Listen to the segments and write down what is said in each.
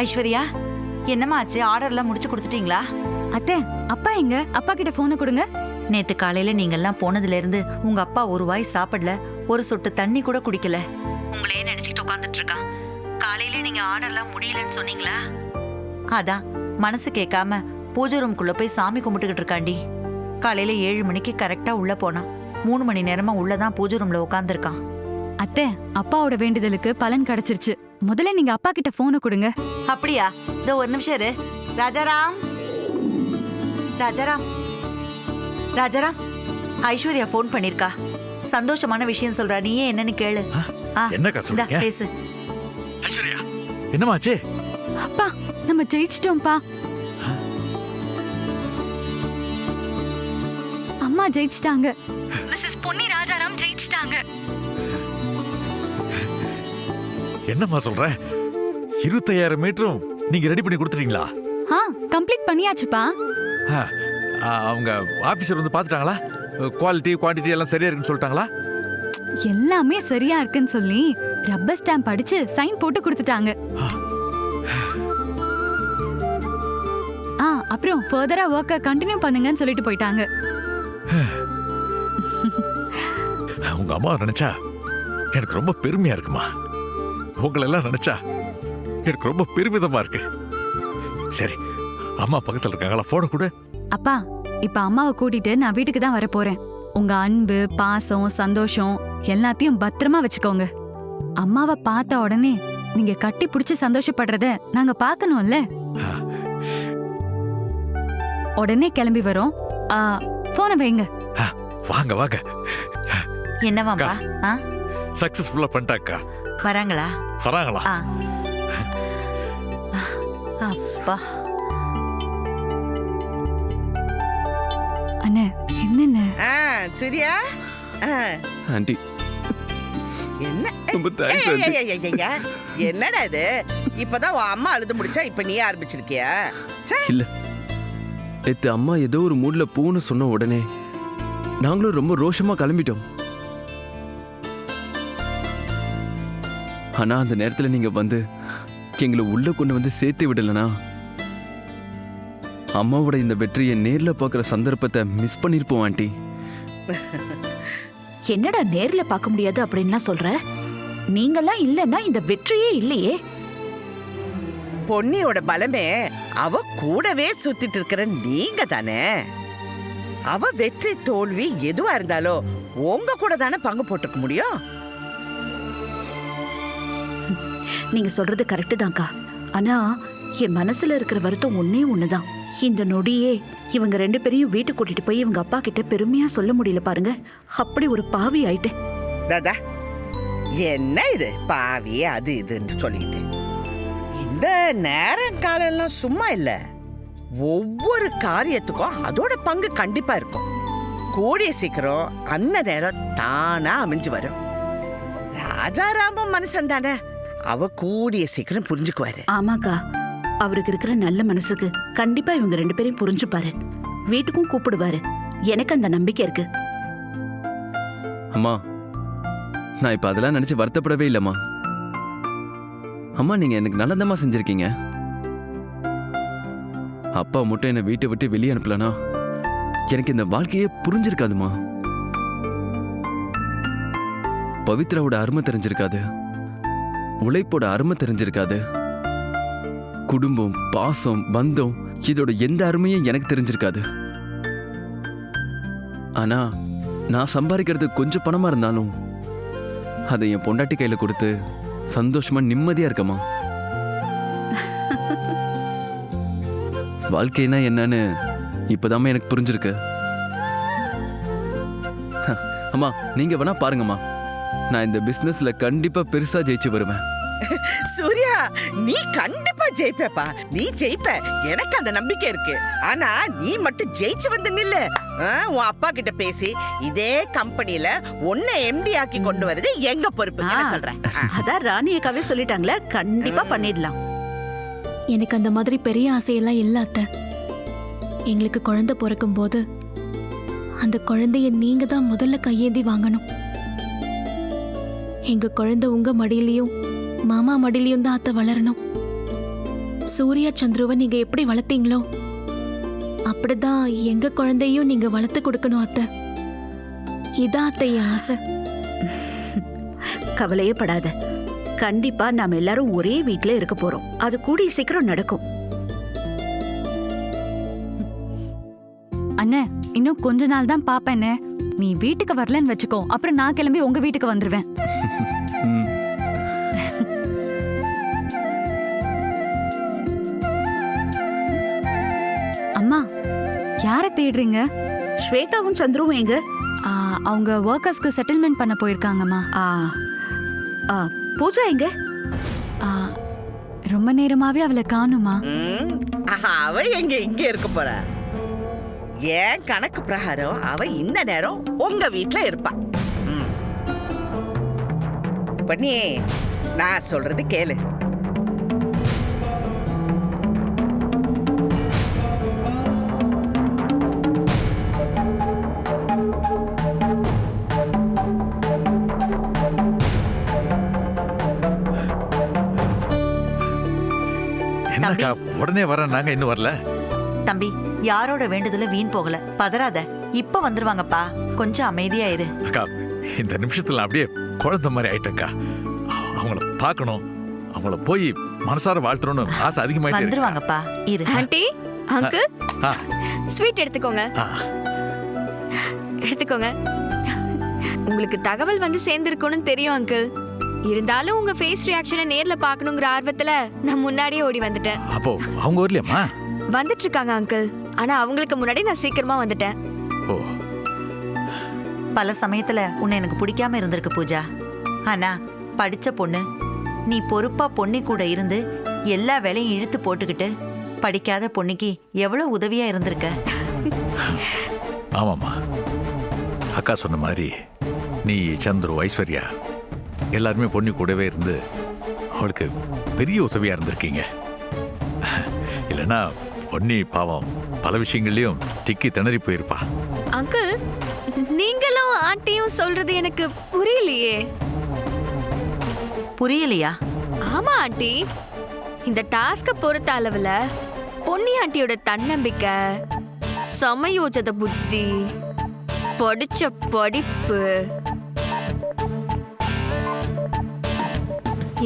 ஐஸ்வர்யா, என்னம்மா ஆச்சு? ஆர்டர்லாம் முடிச்சு கொடுத்துட்டீங்களா? அத்தை, அப்பா எங்க? அப்பா கிட்ட போனை கொடுங்க. நேத்து காலையில நீங்கெல்லாம் போனதுல இருந்து உங்க அப்பா ஒரு வாய் சாப்பிடல, ஒரு சொட்டு தண்ணி கூட குடிக்கல. உங்களையே நினைச்சிட்டு உட்காந்துட்டு இருக்கான். காலையில நீங்க ஆர்டர்லாம் முடியலன்னு சொன்னீங்களா? அதான் மனசு கேட்காம பூஜை ரூம்குள்ள போய் சாமி கும்பிட்டுக்கிட்டு இருக்காண்டி. காலையில 7 மணிக்கு கரெக்டா உள்ள போனான். 3 மணி நேரமா உள்ளதான் பூஜை ரூம்ல உட்காந்துருக்கான். அத்தை, அப்பாவோட வேண்டுதலுக்கு பலன் கிடைச்சிருச்சு. முதல்ல நீங்க அப்பா கிட்ட போனை கொடுங்க. அப்படியா? இதோ ஒரு நிமிஷம் இரு. ராஜாராம், ராஜாராம், ராஜாராம், ஐஸ்வர்யா போன் பண்ணிருக்கா. சந்தோஷமான விஷயம் சொல்றா, நீயே என்னன்னு கேளு. என்னக்கா சொல்றீங்க? பேசு. ஐஸ்வர்யா, என்னமாச்சு? அப்பா, நம்ம ஜெயிச்சிட்டோம்ப்பா. அம்மா ஜெயிச்சிட்டாங்க. மிஸ்ஸஸ் பொன்னி ராஜாராம் ஜெயிச்சிட்டாங்க. என்னம்மா சொல்ற? 25,000 மீட்டரும் நீங்க ரெடி பண்ணி கொடுத்துட்டீங்களா? கம்ப்ளீட் பண்ணியாச்சுப்பா. அவங்க ஆபீசர் வந்து பாத்துட்டாங்களா? குவாலிட்டி குவாண்டிட்டி எல்லாம் சரியா இருக்குன்னு சொல்லிட்டாங்களா? எல்லாமே சரியா இருக்குன்னு சொல்லி ரப்பர் ஸ்டாம்ப் அடிச்சு சைன் போட்டு கொடுத்துட்டாங்க. அப்புறம் ஃபர்தரா வர்க்க கண்டினியூ பண்ணுங்கன்னு சொல்லிட்டு போயிட்டாங்க. உங்க அம்மா நினைச்சா எனக்கு ரொம்ப பெருமையா இருக்குமா. உங்களை எல்லாம் நினைச்சா எனக்கு ரொம்ப பெருமிதமா இருக்கு. சரி, அம்மா பக்கத்துல இருக்காங்களா? போன கூட. அப்பா, இப்ப அம்மாவை கூட்டிட்டு நான் வீட்டுக்கு தான் வர போறேன். உங்க அன்பு, பாசம், சந்தோஷம் எல்லாத்தையும் பத்திரமா வச்சுக்கோங்க. அம்மாவை பார்த்த உடனே நீங்க கட்டி பிடிச்சு சந்தோஷப்படுறத நாங்க பார்க்கணும்ல. உடனே கிளம்பி வரோம். போன வைங்க. வாங்க வாங்க. என்னவாம்பா? சக்சஸ்ஃபுல்லா பண்ணிட்டாக்கா. வராங்களா? வராங்களா? அப்பா, அண்ணே, என்னென்ன? சரியா ஆண்டி, என்ன ரொம்ப தேங்க்ஸ் ஆண்டி. என்னடா இது? இப்பதான் உன் அம்மா அழுது முடிச்சா இப்ப நீ ஆரம்பிச்சிருக்கியா? இல்ல, நேத்து அம்மா ஏதோ ஒரு மூட்ல பூன்னு சொன்ன உடனே நாங்களும் ரொம்ப ரோஷமா கிளம்பிட்டோம். ஆனா அந்த நேரத்துல நீங்க வந்து எங்களை உள்ள கொண்டு வந்து சேர்த்து விடலனா அம்மாவோட இந்த வெற்றியை நேர்ல பாக்குற சந்தர்ப்பத்தை மிஸ் பண்ணிருப்போம் ஆண்டி. என்னடா நேர்ல பார்க்க முடியாது அப்படின்லாம் சொல்ற? நீங்கெல்லாம் இல்லன்னா இந்த வெற்றியே இல்லையே. பொன்னியோட பலமே அவ கூடவே சுத்திட்டு இருக்கிற நீங்க தானே. அவ வெற்றி தோல்வி எதுவா இருந்தாலும் உங்க கூட தானே பங்கு போட்டுக்க முடியும். நீங்க சொல்றது கரெக்டு தான்க்கா. ஆனா என் மனசுல இருக்கிற வருத்தம் ஒன்னே ஒண்ணுதான். இந்த நொடியே இவங்க 2 பேரையும் வீட்டுக்கு கூட்டிட்டு போய் இவங்க அப்பா கிட்ட பெருமையா சொல்ல முடியல பாருங்க. அப்படி ஒரு பாவி ஆயிட்டேன். தாதா, என்ன இது பாவி அது இதுன்னு சொல்லிட்டு? இந்த நேரம் காலம் எல்லாம் சும்மா இல்ல. ஒவ்வொரு காரியத்துக்கும் அதோட பங்கு கண்டிப்பா இருக்கும். கூடிய சீக்கிரம் அந்த நேரம் தானா அமைஞ்சு வரும். ராஜாராமன் மனுஷன் தானே, அவ கூடிய சீக்கிரம் புரிஞ்சுக்குவாரு. ஆமாக்கா, அவருக்கு இருக்கிற நல்ல மனசுக்கு கண்டிப்பா இவங்க 2 பேரையும் புரிஞ்சுப்பாரு. வீட்டுக்கும் கூப்பிடுவாரு. எனக்கு அந்த நம்பிக்கை இருக்கு. அம்மா, நான் இப்ப அதெல்லாம் நினைச்சு வருத்தப்படவே இல்லம்மா. அம்மா, நீங்க எனக்கு நல்லதமா செஞ்சிருக்கீங்க. அப்பா மட்டும் என்னை வீட்டை விட்டு வெளியே அனுப்பலனா எனக்கு இந்த வாழ்க்கையே புரிஞ்சிருக்காதுமா. பவித்ராவோட அருமை தெரிஞ்சிருக்காது, உழைப்போட அருமை தெரிஞ்சிருக்காது, குடும்பம், பாசம், பந்தம் இதோட எந்த அருமையும் எனக்கு தெரிஞ்சிருக்காது. ஆனா நான் சம்பாதிக்கிறது கொஞ்சம் பணமா இருந்தாலும் அதை என் பொண்டாட்டி கையில கொடுத்து சந்தோஷமா நிம்மதியா இருக்கமா. வாழ்க்கைனா என்னன்னு இப்பதாம்மா எனக்கு புரிஞ்சிருக்கு. அம்மா, நீங்க வேணா பாருங்கம்மா, நான் இந்த பிசினஸ்ல கண்டிப்பா பெருசா ஜெயிச்சு வருவேன். சூர்யா, நீ கண்டிப்பா ஜெயிப்பேப்பா. நீ ஜெயிப்ப, எனக்கு அந்த நம்பிக்கை இருக்கு. ஆனா நீ மட்டும் ஜெயிச்சு வந்து நில்லு. உன் அப்பா கிட்ட பேசி இதே கம்பெனில உன்னை எம்டி ஆக்கி கொண்டு வரது எங்க பொறுப்பு. என்ன சொல்றேன்? அதான் ராணி அக்காவே சொல்லிட்டாங்களே, கண்டிப்பா பண்ணிடலாம். எனக்கு அந்த மாதிரி பெரிய ஆசையெல்லாம் இல்ல அத்தை. எங்களுக்கு குழந்தை பிறக்கும் போது அந்த குழந்தைய நீங்க தான் முதல்ல கையேந்தி வாங்கணும். எங்க குழந்தை உங்க மடியிலையும் மாமா மடியிலையும் தான் அத்தை வளரணும். சூர்யா சந்துருவை நீங்க எப்படி வளர்த்தீங்களோ அப்படிதான் எங்க குழந்தையும் நீங்க வளர்த்து கொடுக்கணும் அத்தை. இதான் அத்தை என் ஆசை. கவலையே படாத. கண்டிப்பா நாம எல்லாரும் ஒரே வீட்ல இருக்க போறோம். அது கூடிய சீக்கிரம் நடக்கும். அண்ணே, இன்னும் கொஞ்ச நாள் தான் பாப்பேன்னு. நீ வீட்டுக்கு வரலன்னு வச்சுக்கோ, அப்புறம் நான் கிளம்பி உங்க வீட்டுக்கு வந்துருவேன். ம். அம்மா, யார தேடுறீங்க? ஸ்வேதாவும் சந்துருவும் எங்க? அவங்க ஒர்க்கர்ஸ்க்கு செட்டில்மெண்ட் பண்ண போயிருக்காங்கம்மா. ஆ, ஆ, பூஜா எங்க? ரொம்ப நேரமாவே அவளை காணுமா? அவ எங்க இங்க இருக்க போற? ஏன் கணக்கு பிரகாரம் அவ இந்த நேரம் உங்க வீட்ல இருப்பா. பண்ணி நான் சொல்றது கேளு. என்னக்கா உடனே வர, நாங்க இன்னும் வரல. தம்பி, யாரோட வேண்டுதல வீண் போகல, பதறாத. இப்ப வந்துருவாங்கப்பா, கொஞ்சம் அமைதியா இரு. அக்கா, இந்த நிமிஷத்துல அப்படியே குழந்தை மாதிரி ஆயிட்டக்கா. அவங்கள பார்க்கணும், அவங்கள போய் மனசார வாழ்த்துறோம்னு ஆசை அதிகமாயிட்டே இருக்கு. வந்துருவாங்கப்பா, இரு. ஆண்டி, அங்கிள், ஆ, ஸ்வீட் எடுத்துக்கோங்க. ஆ. எடுத்துக்கோங்க. உங்களுக்கு தகவல் வந்து சேர்ந்திருக்கும்னு தெரியும் அங்கிள். இருந்தாலும் உங்க ஃபேஸ் ரியாக்ஷனை நேர்ல பார்க்கணுங்கிற ஆர்வத்துல நான் முன்னாடியே ஓடி வந்துட்டேன். அப்போ அவங்க வரலையாம்மா? வந்துட்டு இருக்காங்க அங்கிள். ஆனா அவங்களுக்கு முன்னாடி நான் சீக்கிரமா வந்துட்டேன். ஓ, பல சமயத்துல உன்னை எனக்கு பிடிக்காம இருந்திருக்கு பூஜா. ஆனா படிச்ச பொண்ணு, நீ பொறுப்பா பொண்ணு கூட இருந்து எல்லா வேலையும் இழுத்து போட்டுக்கிட்டு படிக்காத பொண்ணுக்கு எவ்வளவு உதவியா இருந்திருக்க. ஆமாம்மா, அக்கா சொன்ன மாதிரி நீ, சந்துரு, ஐஸ்வர்யா எல்லாருமே பொண்ணு கூடவே இருந்து அவளுக்கு பெரிய உதவியா இருந்திருக்கீங்க. இல்லைன்னா பொன்னி பாவம் பல விஷயங்கள்லயும் திக்கி திணறி போயிருப்பா. அங்கிள், நீங்களும் ஆண்டியும் சொல்றது எனக்கு புரியலையே. புரியலையா? ஆமா ஆண்டி, இந்த டாஸ்க பொறுத்த அளவுல பொன்னி ஆண்டியோட தன்னம்பிக்கை, சமயோஜத புத்தி, படிச்ச படிப்பு,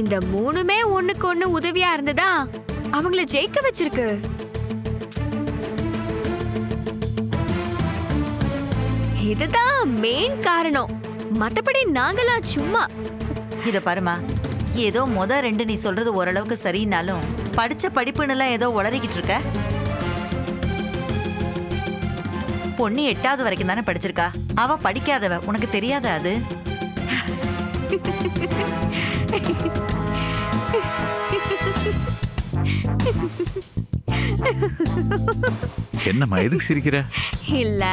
இந்த மூணுமே ஒண்ணுக்கு ஒண்ணு உதவியா இருந்ததா அவங்கள ஜெயிக்க வச்சிருக்கு. இதுதான் மெயின் காரணம். மத்தபடி நாங்களா சும்மா. இத பாருமா, ஏதோ ரெண்டு நீ சொல்றது ஓரளவுக்கு சரினாலும் படிச்ச படிப்புன்னுலாம் ஏதோ உளறிக்கிட்டு இருக்க. பொண்ணு 8வது வரைக்கும் தானே படிச்சிருக்கா. அவ படிக்காதவ, உனக்கு தெரியாத அது? என்னம்மா, எதுக்கு சிரிக்கிற? இல்ல,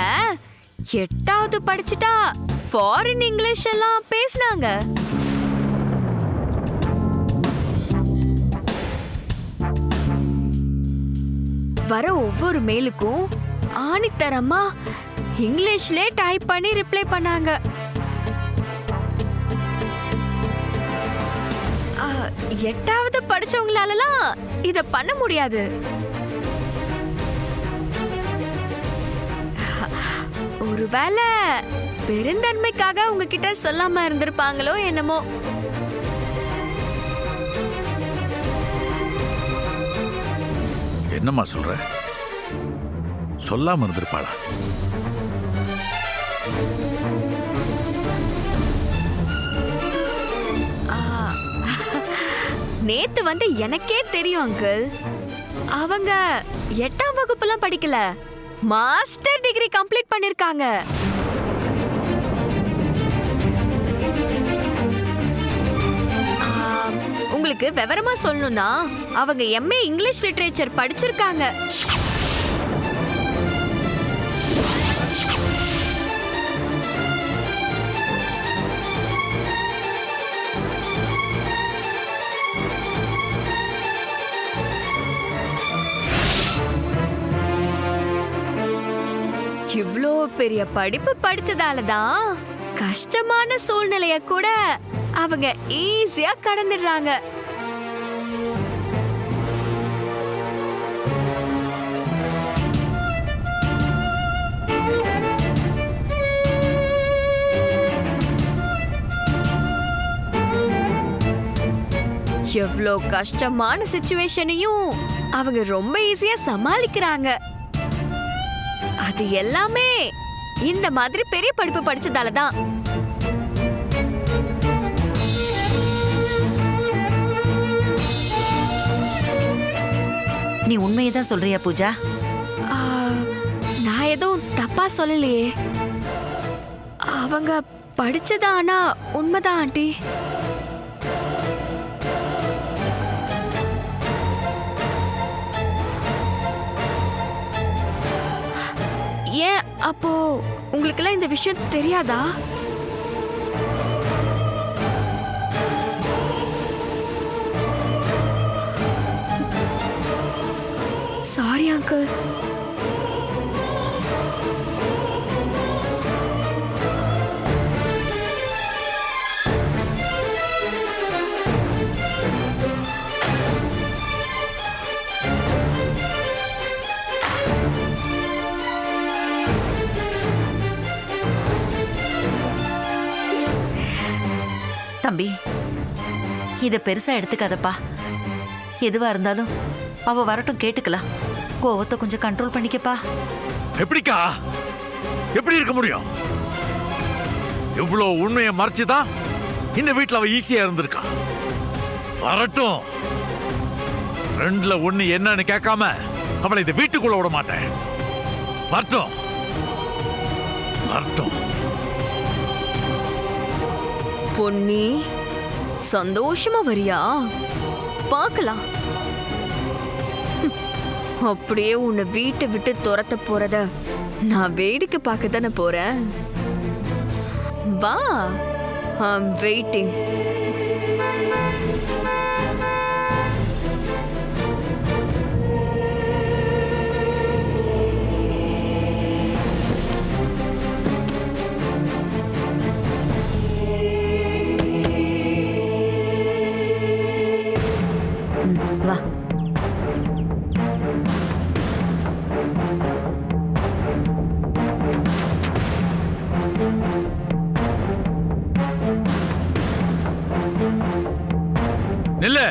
8வது படிச்சுட்டா ஃபாரின் இங்கிலீஷ் எல்லாம் பேசினாங்க. வர ஒவ்வொரு மெயிலுக்கும் ஆணித்தரமா இங்கிலீஷ்லே டைப் பண்ணி ரிப்ளை பண்ணாங்க. 8வது படிச்சவங்களாலலாம் இத பண்ண முடியாது. ஒருவேளை பெருந்தன்மைக்காக உங்ககிட்ட சொல்லாம இருந்திருப்பாங்களோ என்னமோ. என்னம்மா சொல்ற? சொல்லாம இருந்திருப்பாளா? நேத்து வந்து எனக்கே தெரியும் அங்கிள். அவங்க 8ஆம் வகுப்புலாம் படிக்கல, மாஸ்டர் டிகிரி கம்ப்ளீட் பண்ணிருக்காங்க. உங்களுக்கு விவரமா சொல்லணும்னா அவங்க MA இங்கிலீஷ் லிட்டரேச்சர் படிச்சிருக்காங்க. இவ்ளோ பெரிய படிப்பு படிச்சதால தான் கஷ்டமான சூழ்நிலைய கூட அவங்க ஈஸியா கடந்துடுறாங்க. எவ்வளோ கஷ்டமான சிச்சுவேஷனையும் அவங்க ரொம்ப ஈஸியா சமாளிக்கிறாங்க. அது எல்லாமே இந்த மாதிரி பெரிய படிப்பு படிச்சதால தான். நீ உண்மையை தான் சொல்றியா பூஜா? ஆ, நான் எதுவும் தப்பா சொல்லலையே. அவங்க படிச்சதா ஆனா உண்மைதான் ஆண்டி. ஏன் அப்போ உங்களுக்கெல்லாம் இந்த விஷயம் தெரியாதா? Sorry uncle. தம்பி, இத பெருசா எடுத்துக்காதப்பா. எதுவா இருந்தாலும் அவ வரட்டும், கேட்டுக்கலாம். கோவத்தை கொஞ்சம் கண்ட்ரோல் பண்ணிக்கப்பா. எப்படிக்கா எப்படி இருக்க முடியும்? இவ்வளவு உண்மையை மறைச்சுதான் இந்த வீட்டுல அவ ஈஸியா இருந்திருக்கா. வரட்டும், ரெண்டுல ஒண்ணு என்னன்னு கேட்காம அவளை இந்த வீட்டுக்குள்ள விட மாட்டேன். வரட்டும் வரட்டும். பொன்னி, சந்தோஷமா வரியா? பார்க்கலாம். அப்படியே உன்னை வீட்டை விட்டு துரத்த போறத நான் வேடிக்கை பார்க்க தானே போறேன். வா, ஐம் வெயிட்டிங். வா. நில்லு.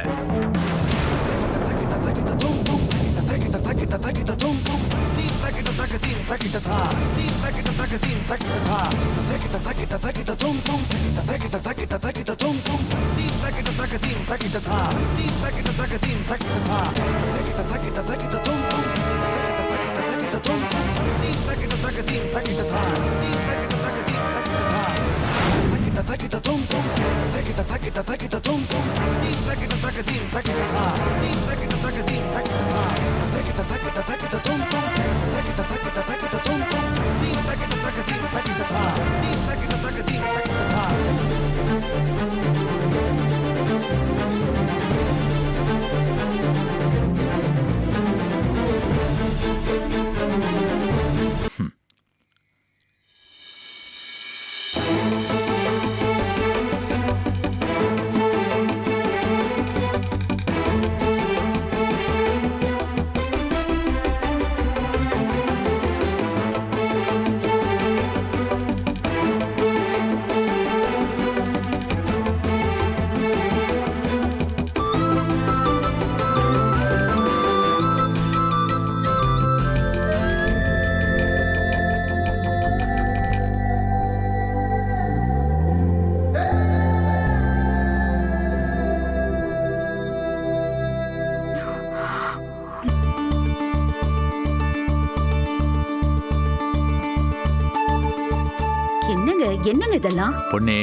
என்னங்க இதெல்லாம்? பொன்னே,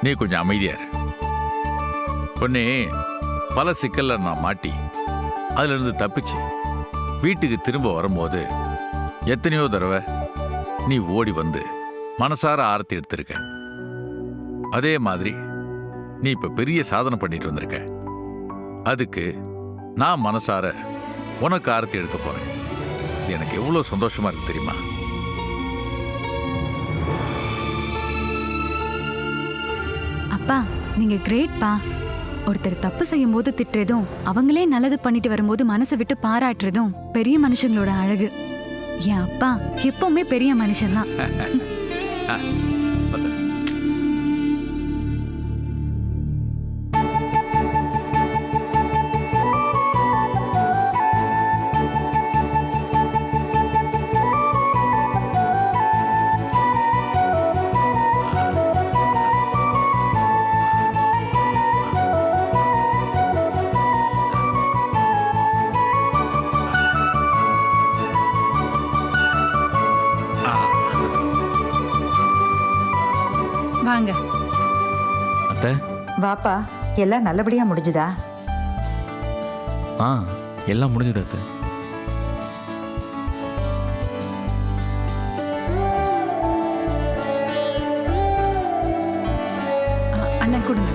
நீ கொஞ்சம் அமைதியா இரு. பொன்னே, பல சிக்கல்ல நான் மாட்டி அதுல இருந்து தப்பிச்சு வீட்டுக்கு திரும்ப வரும்போது எத்தனையோ தடவை நீ ஓடி வந்து மனசார ஆரத்தி எடுத்திருக்க. அதே மாதிரி நீ இப்ப பெரிய சாதனை பண்ணிட்டு வந்திருக்க. அதுக்கு நான் மனசார உனக்கு ஆரத்தி எடுக்க போறேன். இது எனக்கு எவ்வளவு சந்தோஷமா இருக்கு தெரியுமா? அப்பா, நீங்க கிரேட்பா. ஒருத்தர் தப்பு செய்யும் போது திட்டுறதும் அவங்களே நல்லது பண்ணிட்டு வரும்போது மனசை விட்டு பாராட்டுறதும் பெரிய மனுஷங்களோட அழகு. என் அப்பா எப்பவுமே பெரிய மனுஷன்தான். இந்தாங்க. அத்தை. வாப்பா, எல்லாம் நல்லபடியா முடிஞ்சுதா? எல்லாம் முடிஞ்சது அத்தை. அண்ணன் கொடுங்க.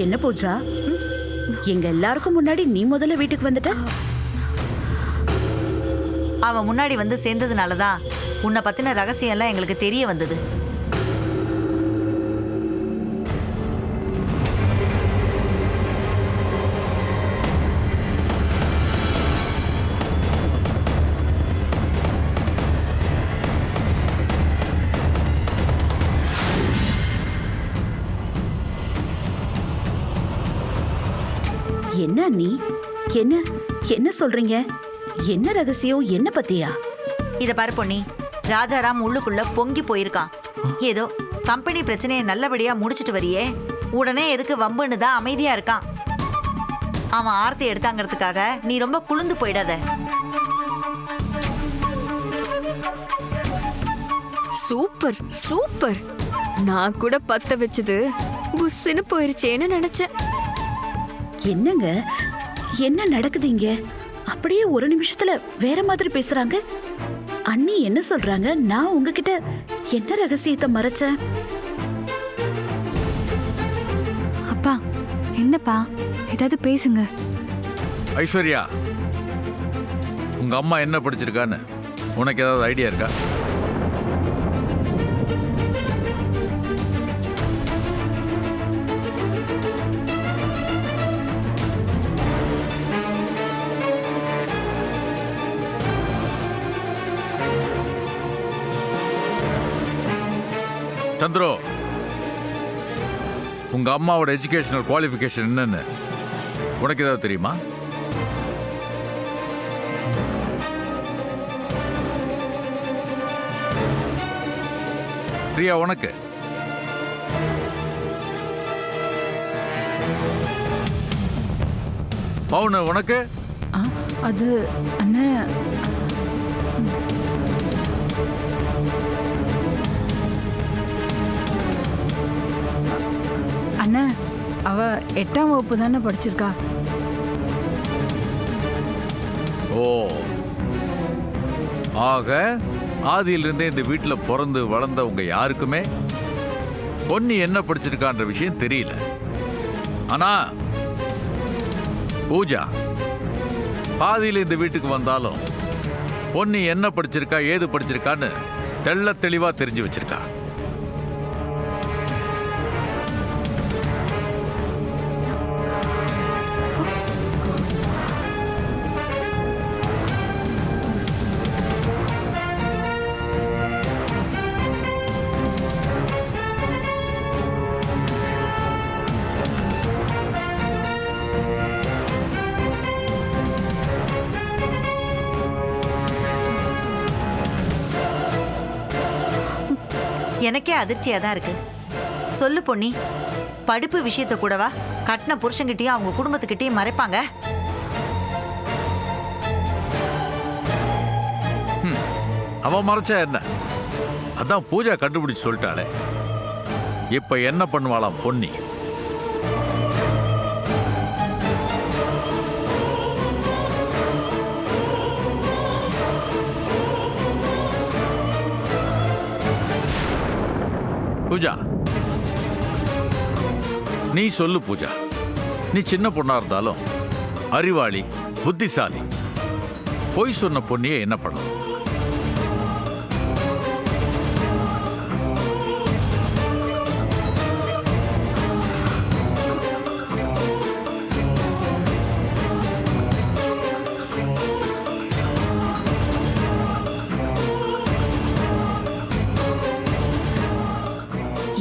என்ன பூஜா, எங்க எல்லாருக்கும் முன்னாடி நீ முதல்ல வீட்டுக்கு வந்துட்ட? அவன் முன்னாடி வந்து சேர்ந்ததுனாலதான் உன்னை பத்தின ரகசியம் எல்லாம் எங்களுக்கு தெரிய வந்தது. என்ன நீ என்ன என்ன சொல்றீங்க? என்ன ரகசியம்? என்ன பத்தியா? இத பாரு பொன்னி, ராஜாராம் உள்ளுக்குள்ள பொங்கி போயிருக்கான். ஏதோ கம்பெனி பிரச்சனையை நல்லபடியா முடிச்சிட்டு வரியே, உடனே எதுக்கு வம்புன்னு தான் அமைதியா இருக்கான். அவன் ஆர்த்தி எடுத்தாங்கிறதுக்காக நீ ரொம்ப குளிந்து போயிடாத. Super super. நான் கூட பத்த வச்சது புஸ்ஸுன்னு போயிருச்சேன்னு நினைச்சேன். என்னங்க, என்ன நடக்குது இங்க? அப்படியே ஒரு நிமிஷத்துல வேற மாதிரி பேசுறாங்க. அண்ணி என்ன சொல்றாங்க? நான் உங்ககிட்ட என்ன ரகசியத்தை மறைச்சேன்? அப்பா, என்னப்பா, ஏதாவது பேசுங்க. ஐஸ்வர்யா, உங்க அம்மா என்ன படிச்சிருக்கான்னு உனக்கு ஏதாவது ஐடியா இருக்கா? சந்திரோ, உங்க அம்மாவோட எஜுகேஷனல் குவாலிஃபிகேஷன் என்னன்னு உனக்கு ஏதாவது தெரியுமா? பிரியா, உனக்கு? பவுனு, உனக்கு? அது அண்ணன், அண்ணா, அவ 8ஆம் வகுப்பு தானே படிச்சிருக்கா. ஓ, ஆக ஆதியிலிருந்தே இந்த வீட்டில் பிறந்து வளர்ந்த உங்க யாருக்குமே பொன்னி என்ன படிச்சிருக்கான்ற விஷயம் தெரியல. ஆனா பூஜா பாதியில் இந்த வீட்டுக்கு வந்தாலும் பொன்னி என்ன படிச்சிருக்கா, ஏது படிச்சிருக்கான்னு தெள்ள தெளிவா தெரிஞ்சு வச்சிருக்கா. எனக்கே அதிர்ச்சியா தான் இருக்கு. சொல்லு பொன்னி, படிப்பு விஷயத்தை கூடவா கட்டின புருஷன்கிட்டயும் அவங்க குடும்பத்துக்கிட்டயும் மறைப்பாங்க? அவன் மறைச்சா என்ன? அதான் பூஜா கண்டுபிடிச்சு சொல்லிட்டாளே. இப்ப என்ன பண்ணுவாளாம் பொன்னி? பூஜா, நீ சொல்லு பூஜா. நீ சின்ன பொண்ணா இருந்தாலும் அறிவாளி, புத்திசாலி. பொய் சொன்ன பொண்ணியை என்ன பண்ணும்?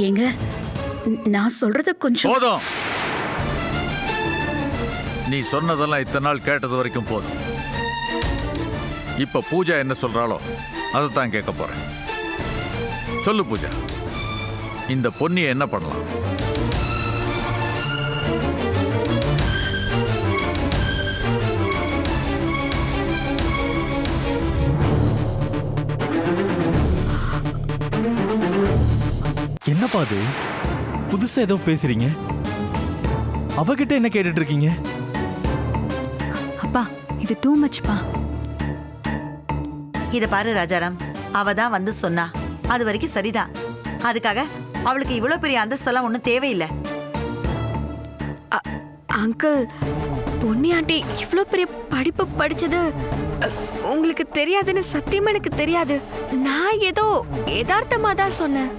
ஏங்க, நான் சொல்றது கொஞ்சம் போதும். நீ சொன்னதெல்லாம் இத்தனை நாள் கேட்டது வரைக்கும் போதும். இப்ப பூஜா என்ன சொல்றாளோ அதைத்தான் கேட்க போறேன். சொல்லு பூஜா, இந்த பொன்னியை என்ன பண்ணலாம்? என்னப்பா அது புதுசா ஏதோ பேசுறீங்க? அவகிட்ட என்ன கேட்டுட்டு இருக்கீங்க? அப்பா இது டூ மச்பா. இத பாரு ராஜாராம், அவ தான் வந்து சொன்னா, அது வரைக்கும் சரிதான். அதுக்காக அவளுக்கு இவ்வளவு பெரிய அந்தஸ்தெல்லாம் ஒண்ணும் தேவையில்லை. அங்கிள், பொன்னி ஆண்டி இவ்ளோ பெரிய படிப்பு படிச்சது உங்களுக்கு தெரியாதுன்னு சத்தியமா எனக்கு தெரியாது. நான் ஏதோ யதார்த்தமா தான் சொன்னேன்.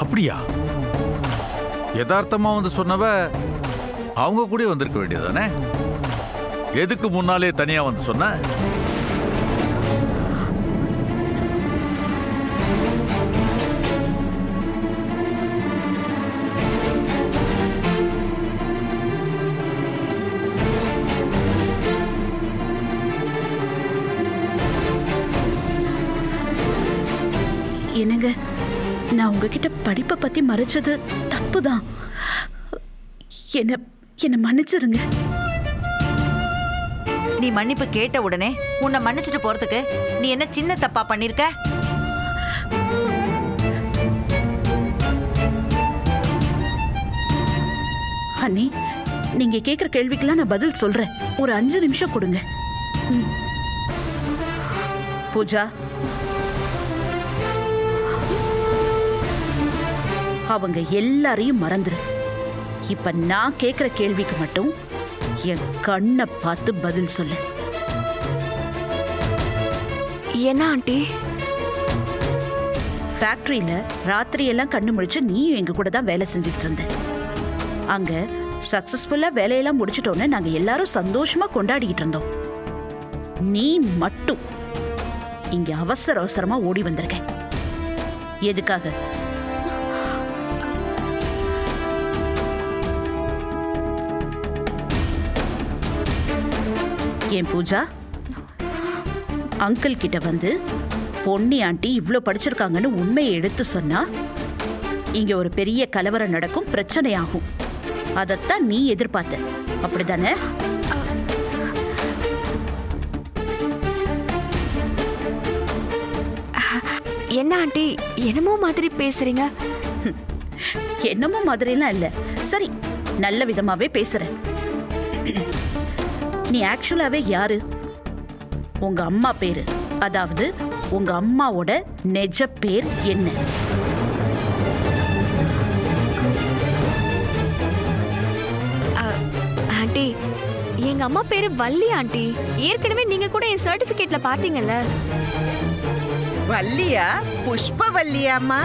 அப்படியா? யதார்த்தமா வந்து சொன்னவ அவங்க கூட வந்திருக்க வேண்டியதானே? எதுக்கு முன்னாலே தனியா வந்து சொன்ன? என்னங்க, நான் உங்ககிட்ட படிப்பை பத்தி மறைச்சது தப்புதான். என்ன மன்னிச்சிருங்க. நீ மன்னிப்பு கேட்ட உடனே உன்னை மன்னிச்சுட்டு போறதுக்கு நீ என்ன சின்ன தப்பா பண்ணிருக்க? அண்ணி, நீங்க கேக்குற கேள்விக்கெல்லாம் நான் பதில் சொல்றேன். ஒரு 5 நிமிஷம் கொடுங்க. பூஜா, அவங்க எல்லாரையும் மறந்துரு. இப்ப நான் கேக்குற கேள்விக்கு மட்டும் என் கண்ணை பார்த்து பதில் சொல்லு. என்ன ஆண்டி? ஃபேக்டரியில ராத்திரி எல்லாம் கண்ணு முழிச்சு நீயும் எங்க கூட தான் வேலை செஞ்சுட்டு இருந்த. அங்க சக்சஸ்ஃபுல்லா வேலையெல்லாம் முடிச்சிட்டோன்னு நாங்க எல்லாரும் சந்தோஷமா கொண்டாடிக்கிட்டு இருந்தோம். நீ மட்டும் இங்க அவசர அவசரமா ஓடி வந்திருக்க. எதுக்காக? ஏன் பூஜா, அங்கிள் கிட்ட வந்து பொன்னி ஆண்டி இவ்ளோ படிச்சிருக்காங்கன்னு உண்மையை எடுத்து சொன்னா இங்க ஒரு பெரிய கலவரம் நடக்கும், பிரச்சனையாகும். அதத்தான் நீ எதிர்பார்த்த, அப்படிதானே? என்ன ஆண்டி என்னமோ மாதிரி பேசுறீங்க? என்னமோ மாதிரிலாம் இல்ல. சரி, நல்ல விதமாவே பேசுறேன். நீ ஆக்சுவலாவே யாரு? உங்க அம்மா பேரு, அதாவது உங்க அம்மாவோட நிஜ பேர் என்ன? ஆண்டி, எங்க அம்மா பேரு வள்ளி ஆண்டி. ஏற்கனவே நீங்க கூட என் சர்டிபிகேட்ல பாத்தீங்கல்ல. வள்ளியா? புஷ்ப வள்ளியாம்மா?